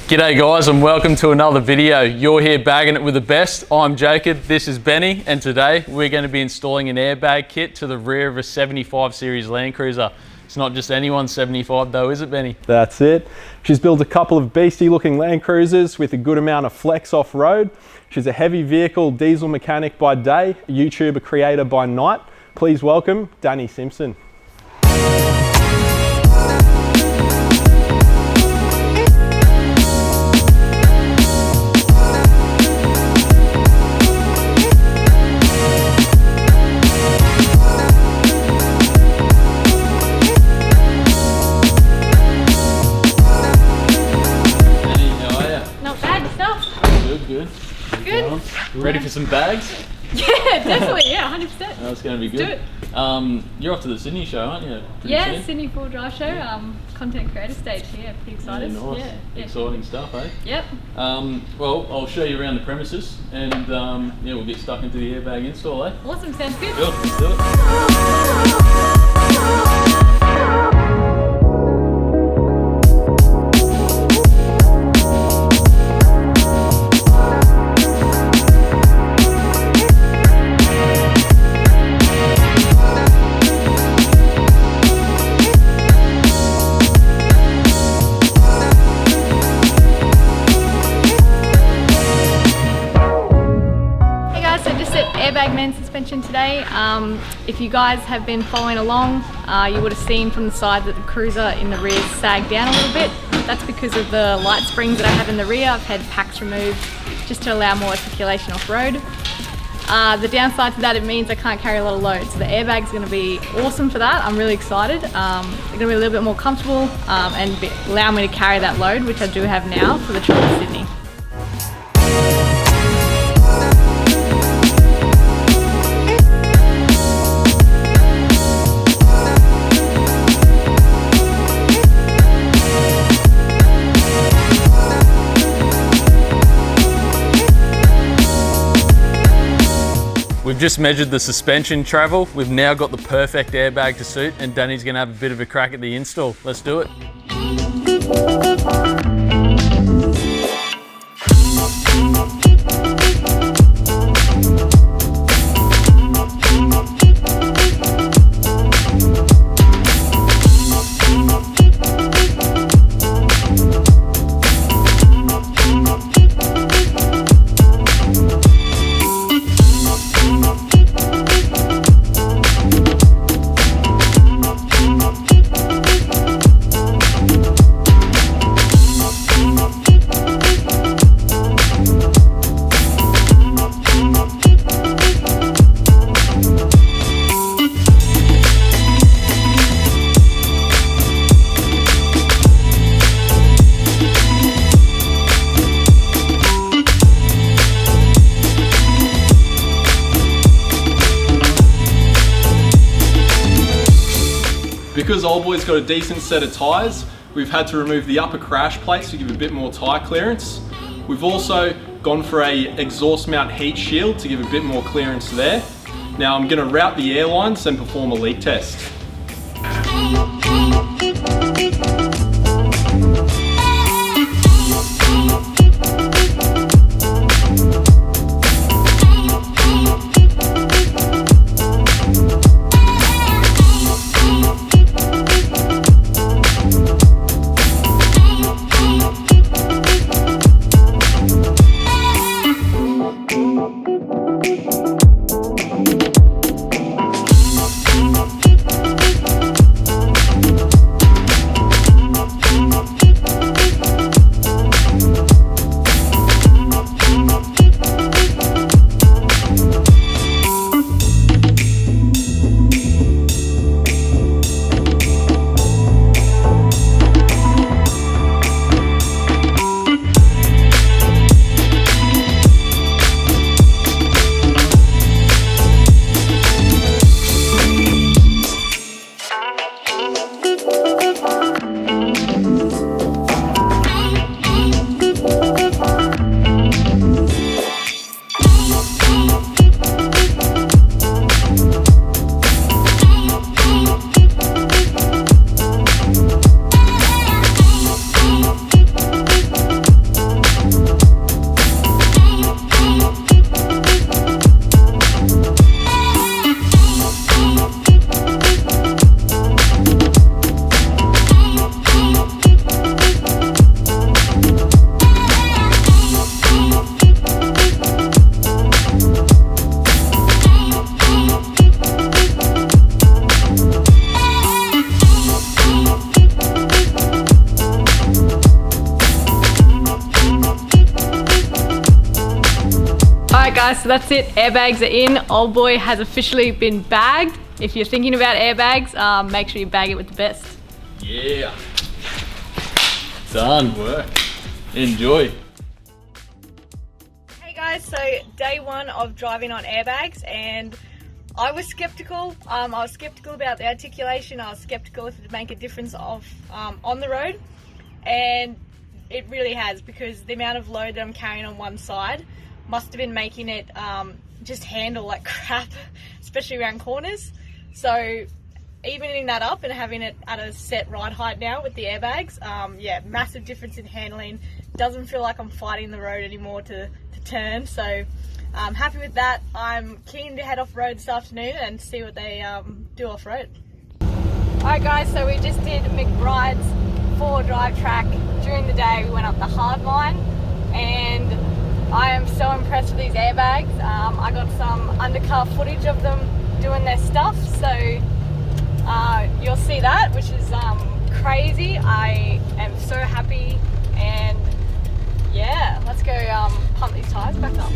G'day guys and welcome to another video. You're here bagging it with the best. I'm Jacob, this is Benny, and today we're going to be installing an airbag kit to the rear of a 75 series Land Cruiser. It's not just anyone's 75 though, is it Benny? That's it. She's built a couple of beastie looking Land Cruisers with a good amount of flex off-road. She's a heavy vehicle diesel mechanic by day, a YouTuber creator by night. Please welcome Danie Simpson. Good. Ready for some bags? Yeah, definitely. Yeah, 100%. That's going to be good. Let's do it. You're off to the Sydney show, aren't you? Yeah, soon? Sydney Full Drive Show, content creator stage. Yeah, pretty excited. Yeah, nice. Yeah. Exciting stuff, eh? Yep. Well, I'll show you around the premises and yeah, we'll get stuck into the airbag install, eh? Awesome, sounds good. Cool, let's do it. Airbag Man Suspension today. If you guys have been following along, you would have seen from the side that the Cruiser in the rear sagged down a little bit. That's because of the light springs that I have in the rear. I've had packs removed just to allow more articulation off-road. The downside to that, it means I can't carry a lot of load. So the airbag is going to be awesome for that. I'm really excited. They're going to be a little bit more comfortable and allow me to carry that load, which I do have now for the trip to Sydney. We've just measured the suspension travel. We've now got the perfect airbag to suit, and Danny's gonna have a bit of a crack at the install. Let's do it. Because Old Boy's got a decent set of tyres, we've had to remove the upper crash plates to give a bit more tyre clearance. We've also gone for a exhaust mount heat shield to give a bit more clearance there. Now I'm going to route the air lines and perform a leak test. guys, so that's it. Airbags are in. Old boy has officially been bagged. If you're thinking about airbags, make sure you bag it with the best. Yeah. Done. Work. Enjoy. Hey guys, so day one of driving on airbags, and I was skeptical. I was skeptical about the articulation. I was skeptical if it would make a difference on the road, and it really has, because the amount of load that I'm carrying on one side must have been making it just handle like crap, especially around corners. So evening that up and having it at a set ride height now with the airbags, yeah, massive difference in handling. Doesn't feel like I'm fighting the road anymore to turn, so I'm happy with that. I'm keen to head off road this afternoon and see what they do off road. Alright guys, so we just did McBride's 4 drive track during the day. We went up the hard line, and I am so impressed with these airbags. I got some undercar footage of them doing their stuff, so you'll see that, which is crazy. I am so happy, and yeah, let's go pump these tyres back up.